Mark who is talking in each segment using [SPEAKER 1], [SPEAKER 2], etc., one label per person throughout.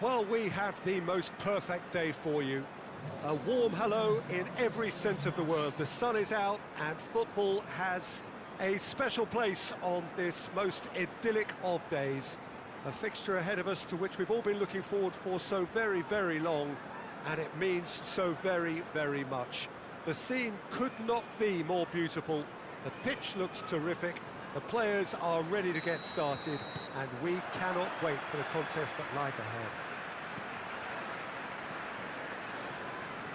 [SPEAKER 1] Well, we have the most perfect day for you. A warm hello in every sense of the word. The sun is out and football has a special place on this most idyllic of days. A fixture ahead of us to which we've all been looking forward for so very, very long, and it means so very, very much. The scene could not be more beautiful. The pitch looks terrific. The players are ready to get started, and we cannot wait for the contest that lies ahead.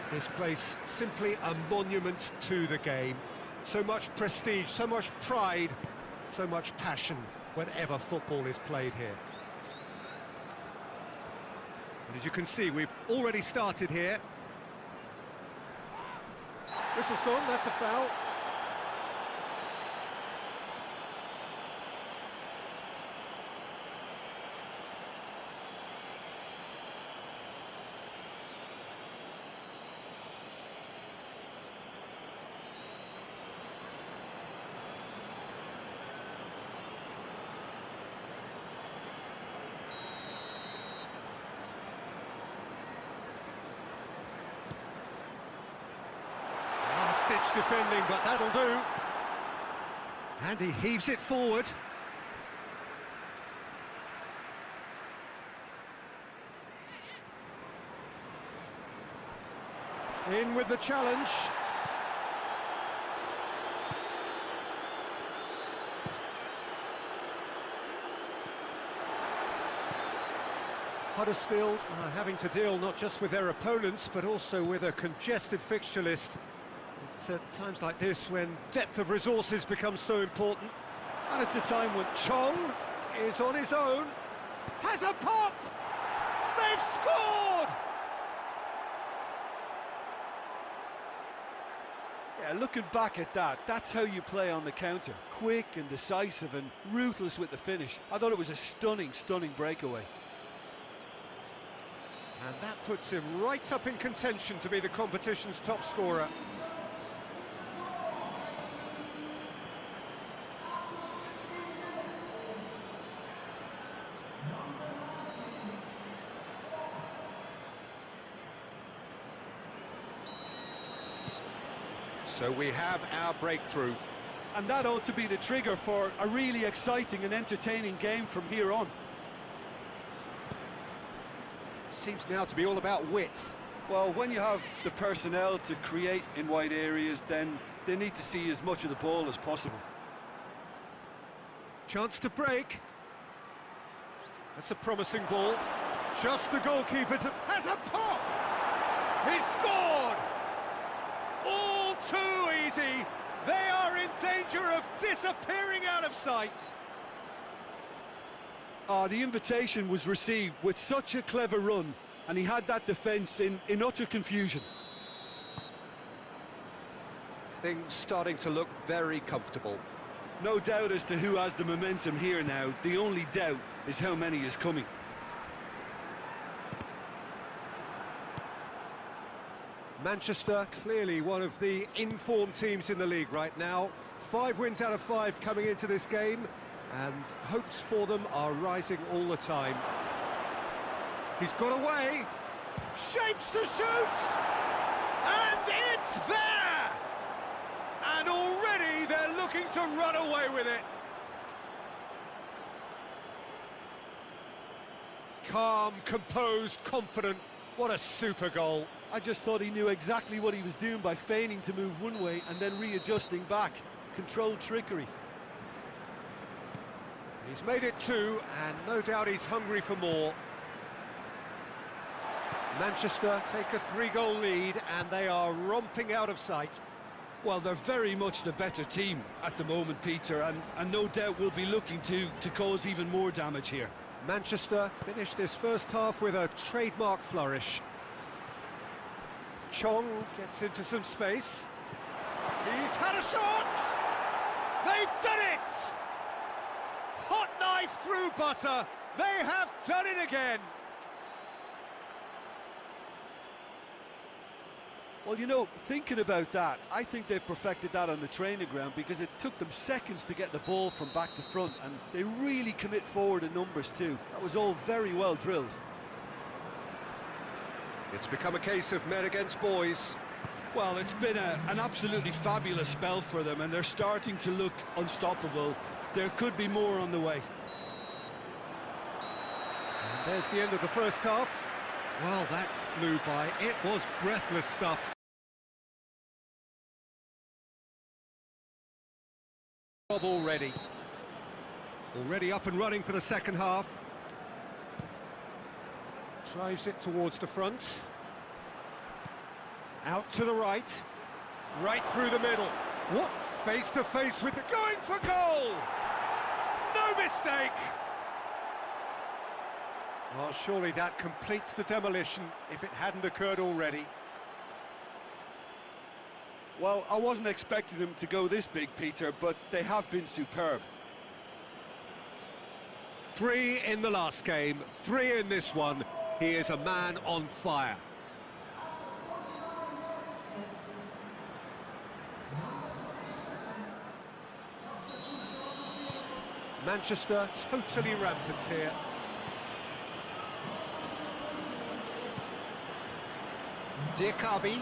[SPEAKER 1] This place, simply a monument to the game. So much prestige, so much pride, so much passion whenever football is played here. And as you can see, we've already started here. This is gone, that's a foul. Last-ditch defending, but that'll do. And he heaves it forward. In with the challenge. Huddersfield are having to deal not just with their opponents, but also with a congested fixture list. It's at times like this when depth of resources becomes so important. And it's a time when Chong is on his own, has a pop! They've scored!
[SPEAKER 2] Yeah, looking back at that, that's how you play on the counter. Quick and decisive and ruthless with the finish. I thought it was a stunning, stunning breakaway.
[SPEAKER 1] And that puts him right up in contention to be the competition's top scorer. So we have our breakthrough.
[SPEAKER 2] And that ought to be the trigger for a really exciting and entertaining game from here on.
[SPEAKER 1] Seems now to be all about width.
[SPEAKER 2] Well, when you have the personnel to create in wide areas, then they need to see as much of the ball as possible.
[SPEAKER 1] Chance to break. That's a promising ball. Just the goalkeeper has a pop! He scored! All too easy. They are in danger of disappearing out of sight.
[SPEAKER 2] The invitation was received with such a clever run, and he had that defence in utter confusion.
[SPEAKER 1] Things starting to look very comfortable.
[SPEAKER 2] No doubt as to who has the momentum here now. The only doubt is how many is coming.
[SPEAKER 1] Manchester, clearly one of the informed teams in the league right now. 5 wins out of 5 coming into this game, and hopes for them are rising all the time. He's got away, shapes to shoot, and it's there! And already they're looking to run away with it. Calm, composed, confident, what a super goal.
[SPEAKER 2] I just thought he knew exactly what he was doing by feigning to move one way and then readjusting back. Controlled trickery.
[SPEAKER 1] He's made it 2, and no doubt he's hungry for more. Manchester take a 3-goal lead, and they are romping out of sight.
[SPEAKER 2] Well, they're very much the better team at the moment, Peter, and no doubt will be looking to cause even more damage here.
[SPEAKER 1] Manchester finished this first half with a trademark flourish. Chong gets into some space. He's had a shot! They've done it! Hot knife through butter. They have done it again.
[SPEAKER 2] Well, you know, thinking about that, I think they've perfected that on the training ground because it took them seconds to get the ball from back to front, and they really commit forward in numbers too. That was all very well drilled.
[SPEAKER 1] It's become a case of men against boys.
[SPEAKER 2] Well, it's been an absolutely fabulous spell for them, and they're starting to look unstoppable. There could be more on the way.
[SPEAKER 1] And there's the end of the first half. Well, that flew by. It was breathless stuff. Already up and running for the second half. Drives it towards the front. Out to the right. Right through the middle. What? Face to face with the... Going for goal! No mistake! Well, surely that completes the demolition if it hadn't occurred already.
[SPEAKER 2] Well, I wasn't expecting them to go this big, Peter, but they have been superb.
[SPEAKER 1] 3 in the last game, 3 in this one. He is a man on fire. Manchester totally rampant here. Diakabi.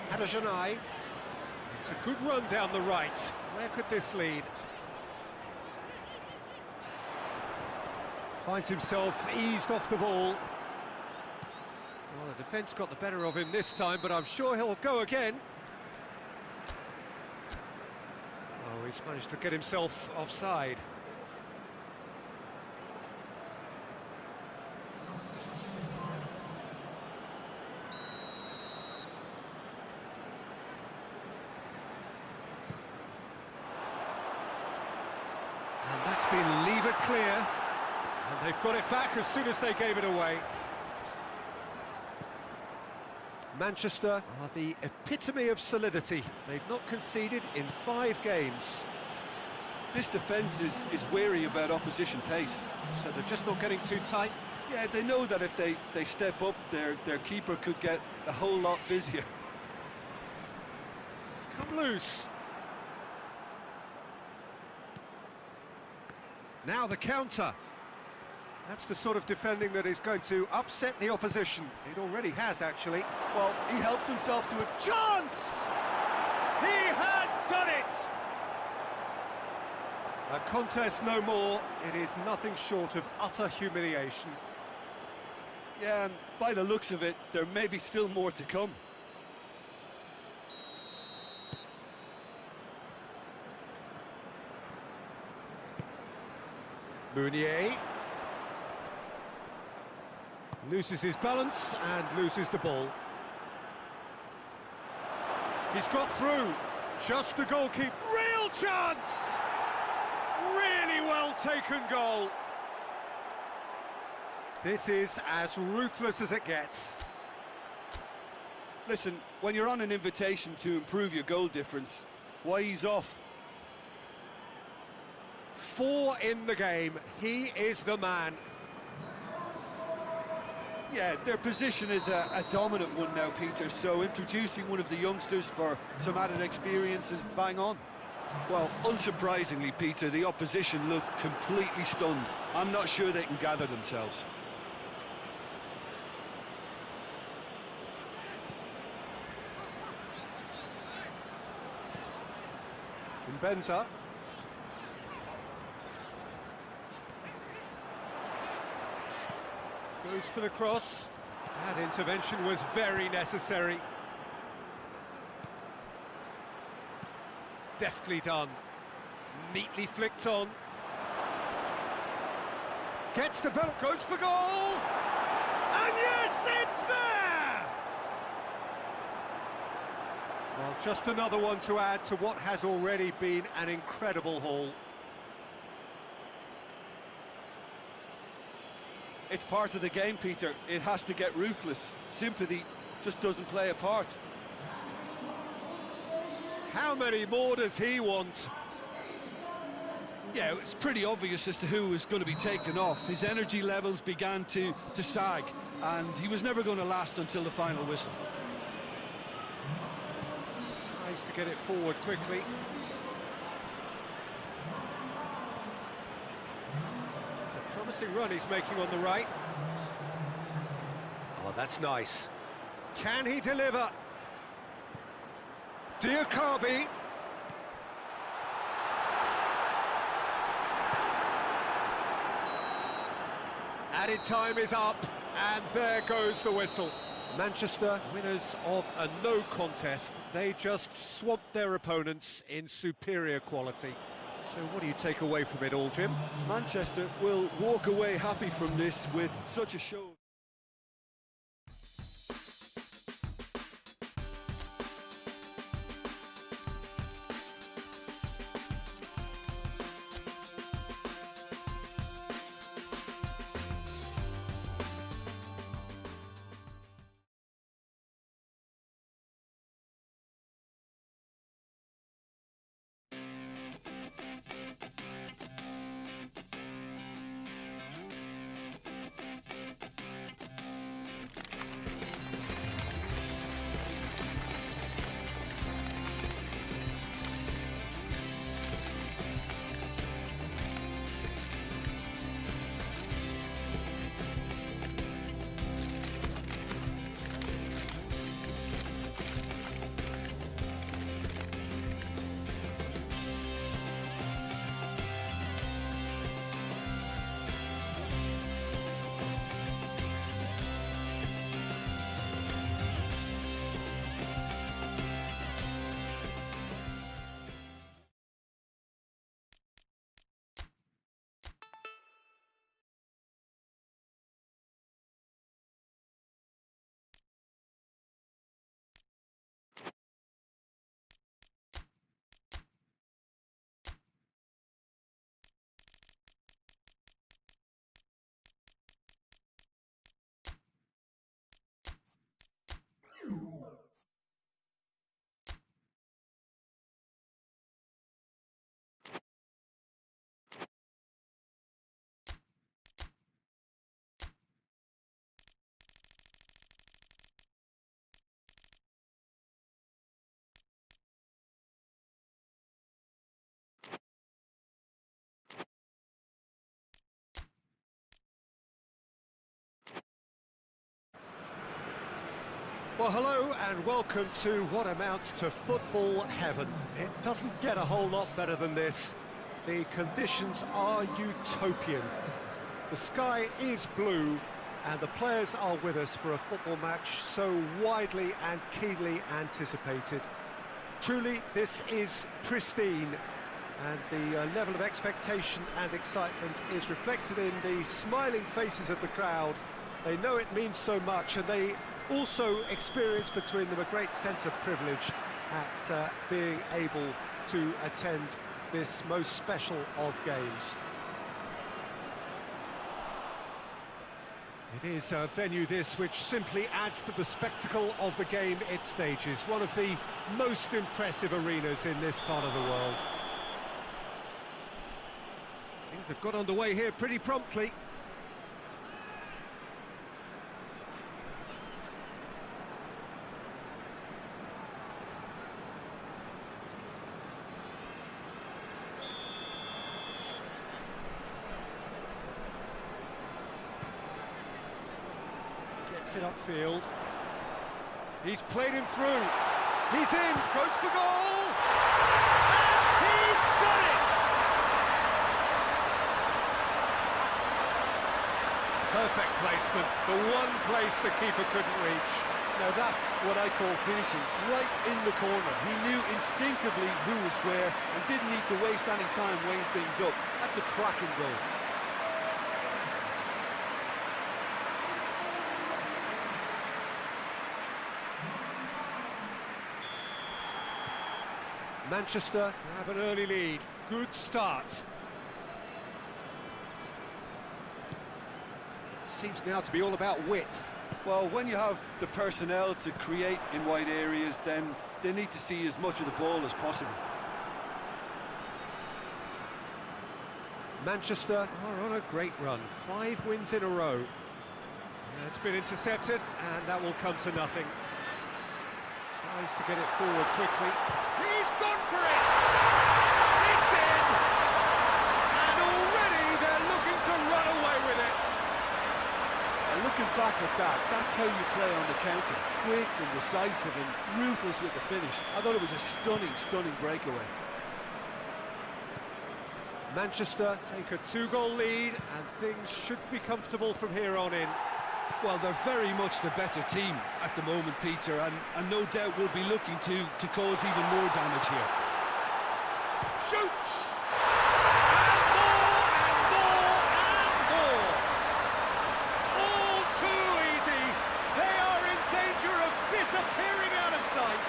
[SPEAKER 1] Hadajanai. It's a good run down the right. Where could this lead? Finds himself eased off the ball. Well, the defence got the better of him this time, but I'm sure he'll go again. Oh, he's managed to get himself offside. And that's been levered clear. And they've got it back as soon as they gave it away. Manchester are the epitome of solidity. They've not conceded in 5 games.
[SPEAKER 2] This defence is wary about opposition pace.
[SPEAKER 1] So they're just not getting too tight.
[SPEAKER 2] Yeah, they know that if they step up, their keeper could get a whole lot busier.
[SPEAKER 1] It's come loose. Now the counter. That's the sort of defending that is going to upset the opposition. It already has, actually.
[SPEAKER 2] Well, he helps himself to a
[SPEAKER 1] chance! He has done it! A contest no more. It is nothing short of utter humiliation.
[SPEAKER 2] Yeah, and by the looks of it, there may be still more to come.
[SPEAKER 1] Meunier loses his balance and loses the ball. He's got through. Just the goalkeeper. Real chance! Really well taken goal. This is as ruthless as it gets.
[SPEAKER 2] Listen, when you're on an invitation to improve your goal difference, why ease off?
[SPEAKER 1] 4 in the game. He is the man.
[SPEAKER 2] Yeah, their position is a dominant one now, Peter, so introducing one of the youngsters for some added experience is bang on. Well, unsurprisingly, Peter, the opposition look completely stunned. I'm not sure they can gather themselves.
[SPEAKER 1] Mbenza. Goes for the cross. That intervention was very necessary. Deftly done. Neatly flicked on. Gets the belt, goes for goal! And yes, it's there! Well, just another one to add to what has already been an incredible haul.
[SPEAKER 2] It's part of the game, Peter. It has to get ruthless. Sympathy just doesn't play a part.
[SPEAKER 1] How many more does he want?
[SPEAKER 2] Yeah, it's pretty obvious as to who was going to be taken off. His energy levels began to sag, and he was never going to last until the final whistle.
[SPEAKER 1] Tries to get it forward quickly. It's a promising run he's making on the right. That's nice. Can he deliver? Diakabi. Added time is up, and there goes the whistle. Manchester, winners of a no contest. They just swamped their opponents in superior quality. So what do you take away from it all, Jim?
[SPEAKER 2] Manchester will walk away happy from this with such a show.
[SPEAKER 1] Well, hello and welcome to what amounts to football heaven. It doesn't get a whole lot better than this. The conditions are utopian. The sky is blue and the players are with us for a football match so widely and keenly anticipated. Truly, this is pristine, and the level of expectation and excitement is reflected in the smiling faces of the crowd. They know it means so much, and they also experience between them a great sense of privilege at being able to attend this most special of games. It is a venue this which simply adds to the spectacle of the game it stages, one of the most impressive arenas in this part of the world. Things have got underway here pretty promptly. Gets it upfield. He's played him through. He's in, goes for goal! And he's got it! Perfect placement, the one place the keeper couldn't reach.
[SPEAKER 2] Now that's what I call finishing, right in the corner. He knew instinctively who was square and didn't need to waste any time weighing things up. That's a cracking goal.
[SPEAKER 1] Manchester have an early lead. Good start. Seems now to be all about width.
[SPEAKER 2] Well, when you have the personnel to create in wide areas, then they need to see as much of the ball as possible.
[SPEAKER 1] Manchester are on a great run. 5 wins in a row. It's been intercepted, and that will come to nothing. Tries to get it forward quickly. He's gone for it! It's in! And already they're looking to run away with it.
[SPEAKER 2] And look Looking back at that, that's how you play on the counter. Quick and decisive and ruthless with the finish. I thought it was a stunning, stunning breakaway.
[SPEAKER 1] Manchester take a 2-goal lead, and things should be comfortable from here on in.
[SPEAKER 2] Well, they're very much the better team at the moment, Peter, and no doubt will be looking to cause even more damage here.
[SPEAKER 1] Shoots! And more, and more, and more! All too easy! They are in danger of disappearing out of sight!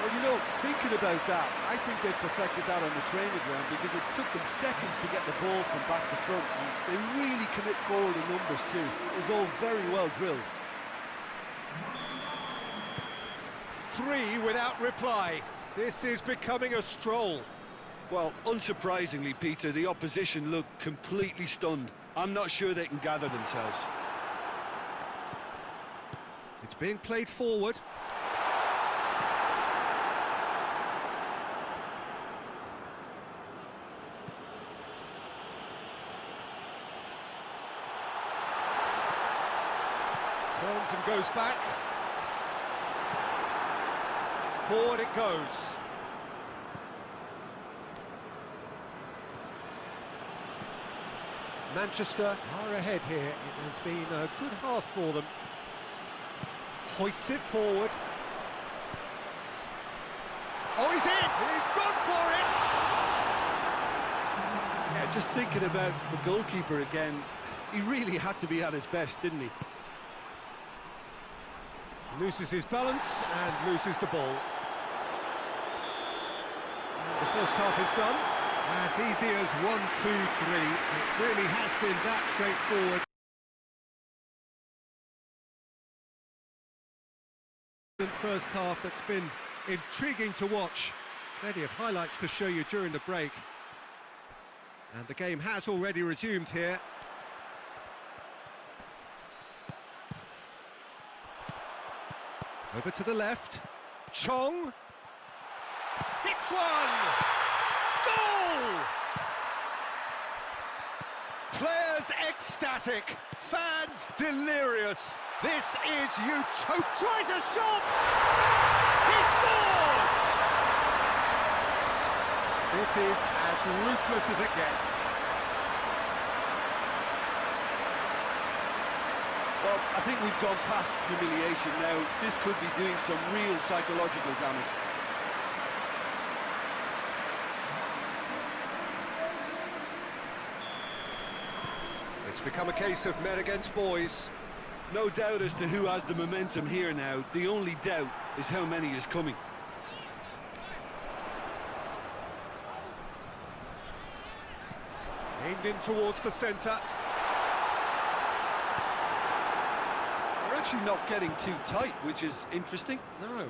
[SPEAKER 2] Well, you know, thinking about that, I think they perfected that on the training ground because it took them seconds to get the ball from back to front. And they really commit forward in numbers too. It was all very well drilled.
[SPEAKER 1] 3 without reply. This is becoming a stroll.
[SPEAKER 2] Well, unsurprisingly, Peter, the opposition looked completely stunned. I'm not sure they can gather themselves.
[SPEAKER 1] It's being played forward. Turns and goes back. Forward it goes. Manchester are ahead here. It has been a good half for them. Hoists it forward. Oh, he's in! He's gone for it!
[SPEAKER 2] Yeah, just thinking about the goalkeeper again, he really had to be at his best, didn't he?
[SPEAKER 1] Loses his balance and loses the ball. And the first half is done. As easy as 1, 2, 3. It really has been that straightforward. First half that's been intriguing to watch. Plenty of highlights to show you during the break. And the game has already resumed here. Over to the left. Chong. Hits one! Goal! Players ecstatic. Fans delirious. This is utopia. Tries a shot! He scores! This is as ruthless as it gets.
[SPEAKER 2] Well, I think we've gone past humiliation now. This could be doing some real psychological damage.
[SPEAKER 1] It's become a case of men against boys.
[SPEAKER 2] No doubt as to who has the momentum here now. The only doubt is how many is coming.
[SPEAKER 1] Aimed in towards the centre.
[SPEAKER 2] They're actually not getting too tight, which is interesting.
[SPEAKER 1] No.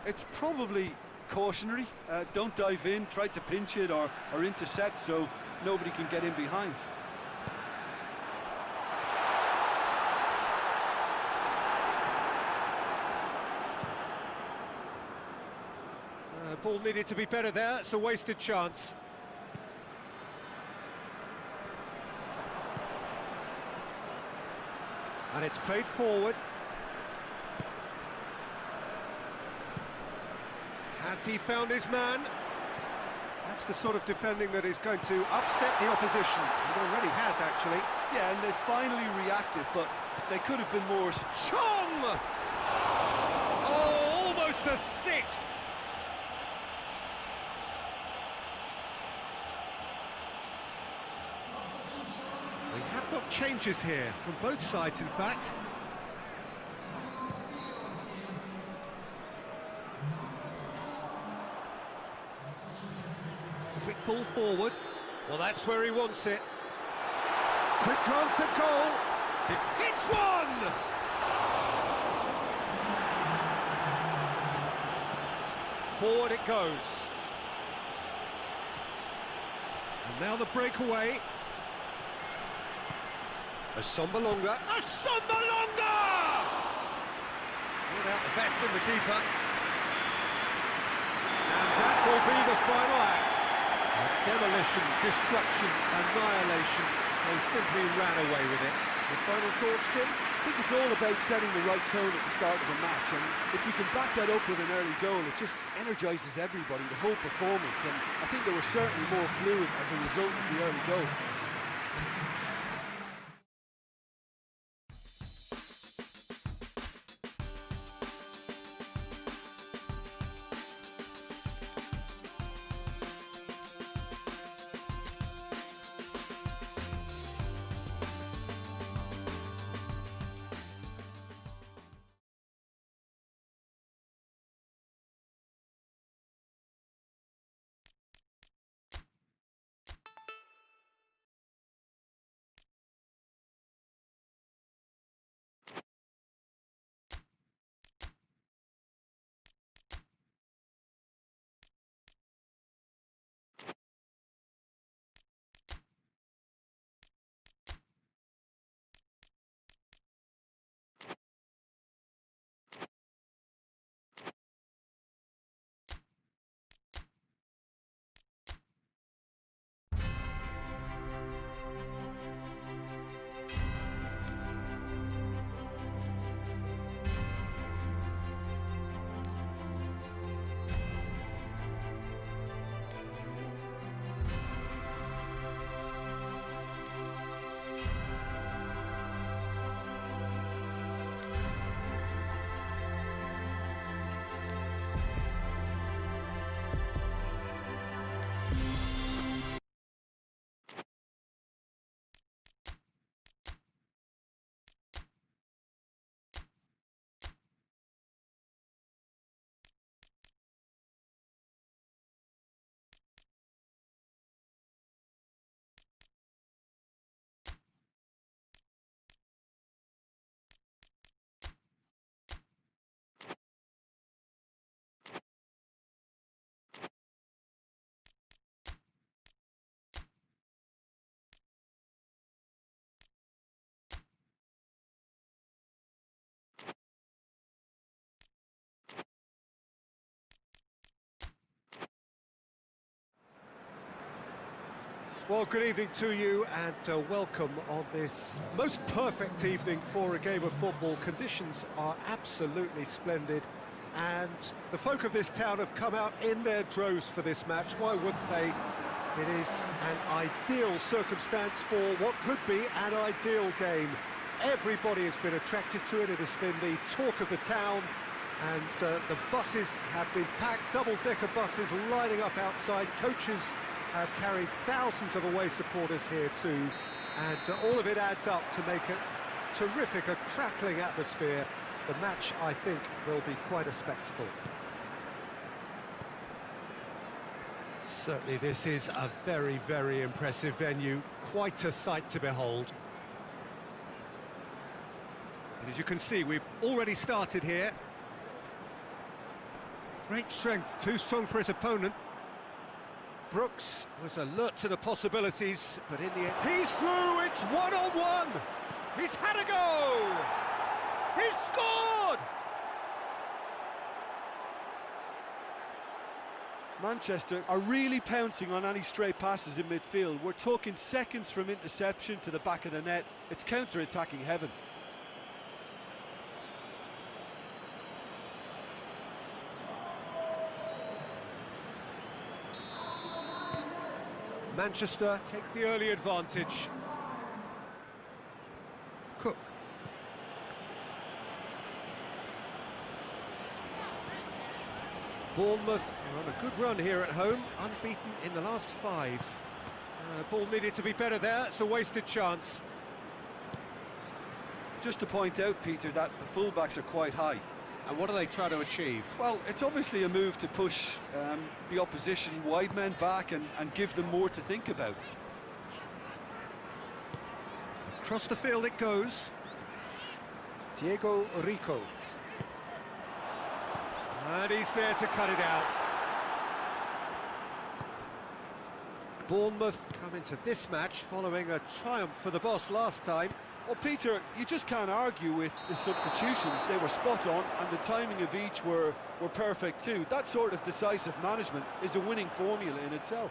[SPEAKER 2] It's probably cautionary. Don't dive in, try to pinch it or intercept so nobody can get in behind.
[SPEAKER 1] Ball needed to be better there. It's a wasted chance. And it's played forward. Has he found his man? That's the sort of defending that is going to upset the opposition. It already has, actually.
[SPEAKER 2] Yeah, and they finally reacted, but they could have been more...
[SPEAKER 1] Chong! Oh, almost a sixth! We have got changes here, from both sides, in fact. Quick ball forward. Well, that's where he wants it. Quick glance at goal. It hits one! Forward it goes. And now the breakaway. Assombalonga. Assombalonga! Without the best in the keeper. And that will be the final act. Demolition, destruction, annihilation. They simply ran away with it. The final thoughts, Jim?
[SPEAKER 2] I think it's all about setting the right tone at the start of a match, and if you can back that up with an early goal, it just energises everybody, the whole performance, and I think they were certainly more fluid as a result of the early goal.
[SPEAKER 1] Well, good evening to you and welcome on this most perfect evening for a game of football. Conditions are absolutely splendid and the folk of this town have come out in their droves for this match. Why wouldn't they? It is an ideal circumstance for what could be an ideal game. Everybody has been attracted to it. It has been the talk of the town, and the buses have been packed, double-decker buses lining up outside. Coaches have carried thousands of away supporters here too, and all of it adds up to make it terrific, a crackling atmosphere. The match, I think, will be quite a spectacle. Certainly this is a very, very impressive venue, quite a sight to behold. And as you can see, we've already started here. Great strength, too strong for his opponent. Brooks was alert to the possibilities, but in the end, he's through, it's one-on-one! He's had a go! He's scored!
[SPEAKER 2] Manchester are really pouncing on any stray passes in midfield. We're talking seconds from interception to the back of the net. It's counter-attacking heaven.
[SPEAKER 1] Manchester take the early advantage. Cook. Bournemouth are on a good run here at home, unbeaten in the last 5. Ball needed to be better there, it's a wasted chance.
[SPEAKER 2] Just to point out, Peter, that the fullbacks are quite high.
[SPEAKER 1] And what do they try to achieve?
[SPEAKER 2] Well, it's obviously a move to push the opposition wide men back and give them more to think about.
[SPEAKER 1] Across the field it goes. Diego Rico. And he's there to cut it out. Bournemouth come into this match following a triumph for the boss last time.
[SPEAKER 2] Well, Peter, you just can't argue with the substitutions. They were spot on, and the timing of each were perfect too. That sort of decisive management is a winning formula in itself.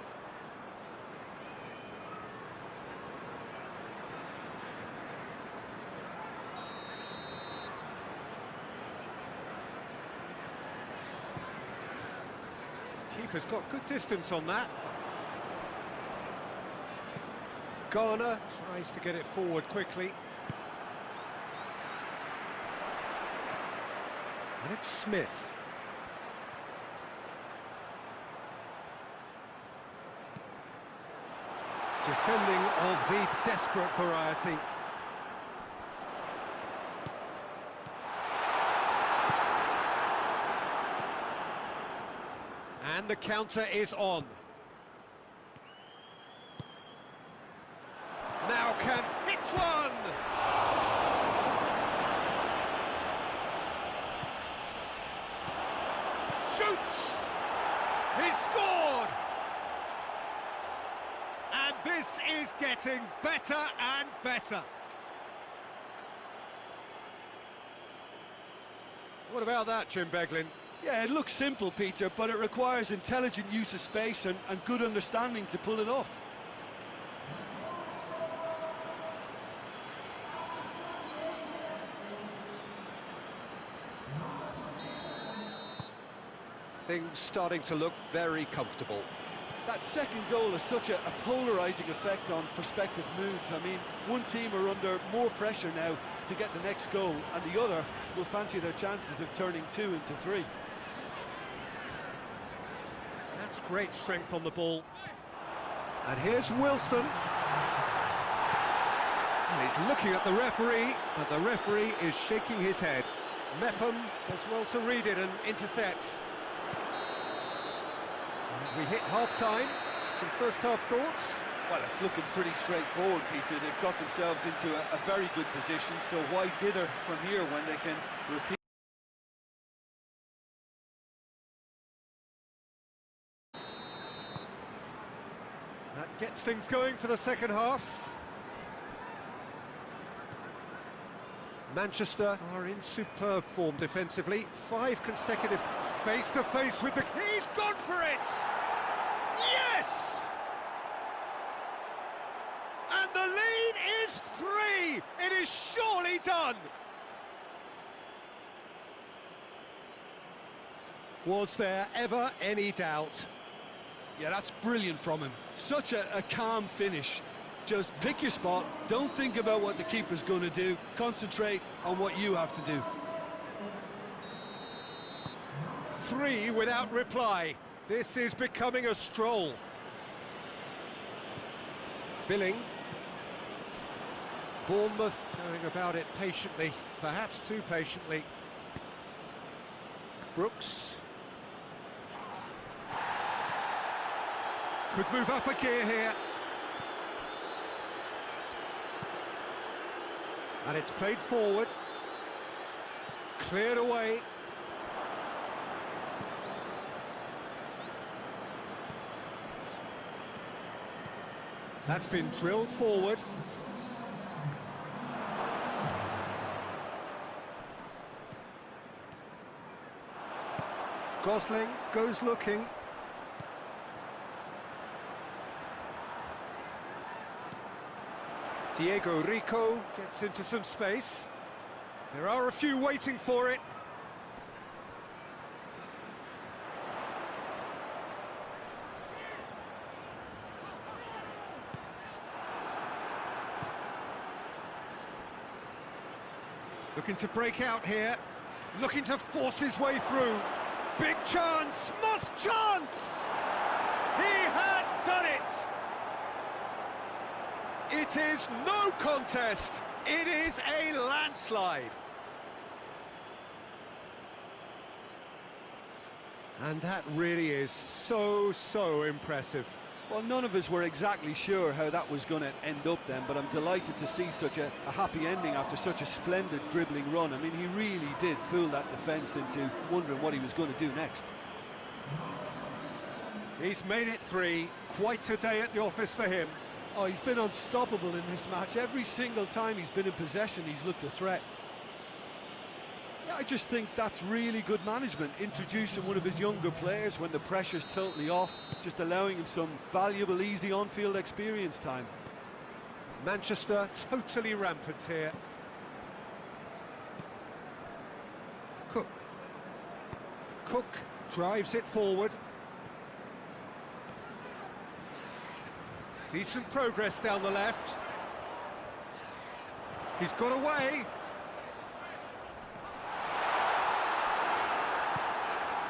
[SPEAKER 1] Keeper's got good distance on that. Garner tries to get it forward quickly. And it's Smith. Defending of the desperate variety. And the counter is on. Now can hit one! Shoots! He scored! And this is getting better and better. What about that, Jim Beglin?
[SPEAKER 2] Yeah, it looks simple, Peter, but it requires intelligent use of space and good understanding to pull it off.
[SPEAKER 1] Things starting to look very comfortable.
[SPEAKER 2] That second goal has such a polarising effect on prospective moods. I mean, one team are under more pressure now to get the next goal, and the other will fancy their chances of turning 2 into 3.
[SPEAKER 1] That's great strength on the ball. And here's Wilson. And he's looking at the referee, but the referee is shaking his head. Mepham does well to read it and intercepts. And we hit half-time. Some first-half thoughts?
[SPEAKER 2] Well, it's looking pretty straightforward, Peter. They've got themselves into a very good position, so why dither from here when they can repeat?
[SPEAKER 1] That gets things going for the second half. Manchester are in superb form defensively. 5 consecutive face-to-face with the... He's gone for it! Yes! And the lead is 3! It is surely done! Was there ever any doubt?
[SPEAKER 2] Yeah, that's brilliant from him. Such a calm finish. Just pick your spot, don't think about what the keeper's going to do, concentrate on what you have to do.
[SPEAKER 1] 3 without reply. This is becoming a stroll. Billing. Bournemouth going about it patiently, perhaps too patiently. Brooks. Could move up a gear here. And it's played forward. Cleared away. That's been drilled forward. Gosling goes looking. Diego Rico gets into some space. There are a few waiting for it. Looking to break out here. Looking to force his way through. Big chance! Must chance! He has done it! It is no contest. It is a landslide. And that really is so impressive.
[SPEAKER 2] Well, none of us were exactly sure how that was going to end up then, but I'm delighted to see such a happy ending after such a splendid dribbling run. I mean, he really did fool that defence into wondering what he was going to do next.
[SPEAKER 1] He's made it 3. Quite a day at the office for him.
[SPEAKER 2] Oh, he's been unstoppable in this match. Every single time he's been in possession, he's looked a threat. Yeah, I just think that's really good management, introducing one of his younger players when the pressure's totally off, just allowing him some valuable, easy on-field experience time.
[SPEAKER 1] Manchester totally rampant here. Cook drives it forward. Decent progress down the left. He's got away.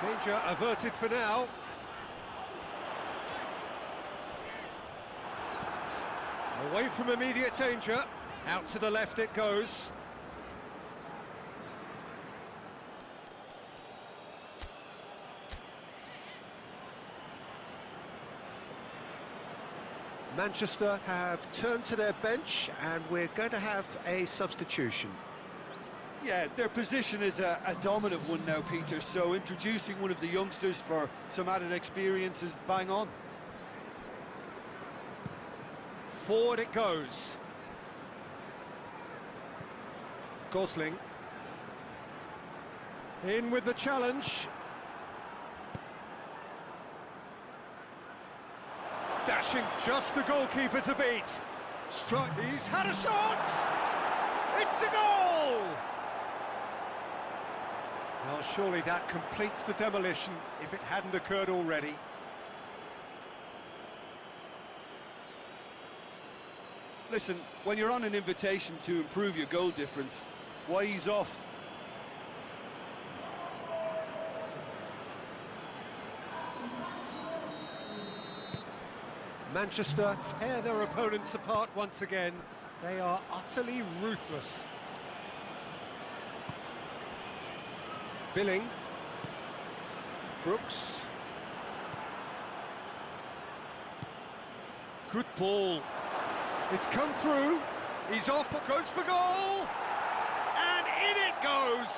[SPEAKER 1] Danger averted for now. Away from immediate danger. Out to the left it goes. Manchester have turned to their bench and we're going to have a substitution.
[SPEAKER 2] Yeah, their position is a dominant one now, Peter, so introducing one of the youngsters for some added experience is bang on.
[SPEAKER 1] Forward it goes. Gosling. In with the challenge. Dashing just the goalkeeper to beat. Strike. He's had a shot! It's a goal! Well, surely that completes the demolition if it hadn't occurred already.
[SPEAKER 2] Listen, when you're on an invitation to improve your goal difference, why ease off?
[SPEAKER 1] Manchester tear their opponents apart once again. They are utterly ruthless. Billing. Brooks. Good ball. It's come through. He's off, but goes for goal. And in it goes.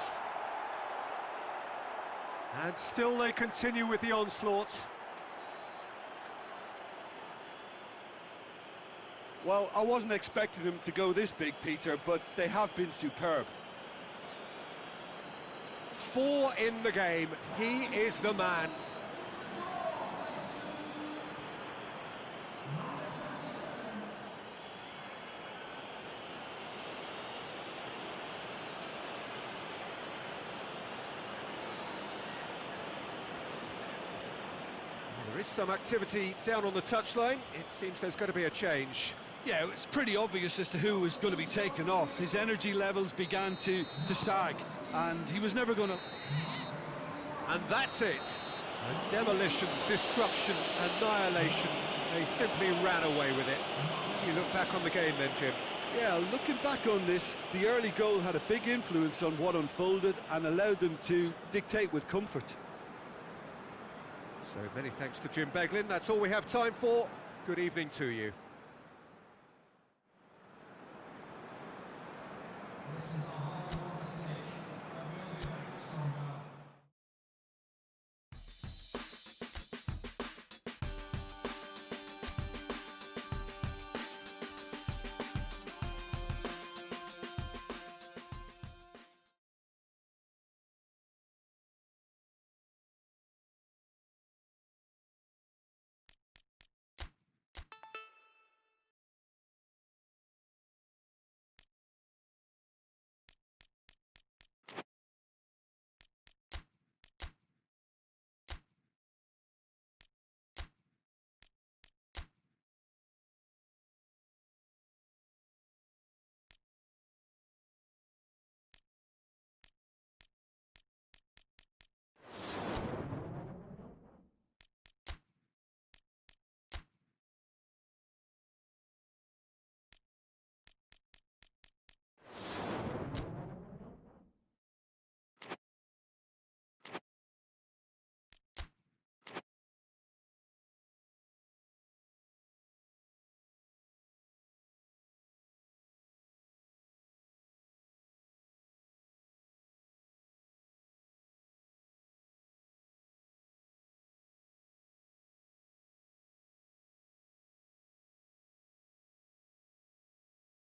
[SPEAKER 1] And still they continue with the onslaught.
[SPEAKER 2] Well, I wasn't expecting them to go this big, Peter, but they have been superb.
[SPEAKER 1] 4 in the game. He is the man. There is some activity down on the touchline. It seems there's going to be a change.
[SPEAKER 2] Yeah, it's pretty obvious as to who was going to be taken off. His energy levels began to sag, and he was never going to...
[SPEAKER 1] And that's it. A demolition, destruction, annihilation. They simply ran away with it. You look back on the game then, Jim.
[SPEAKER 2] Yeah, looking back on this, the early goal had a big influence on what unfolded and allowed them to dictate with comfort.
[SPEAKER 1] So many thanks to Jim Beglin. That's all we have time for. Good evening to you.
[SPEAKER 3] This is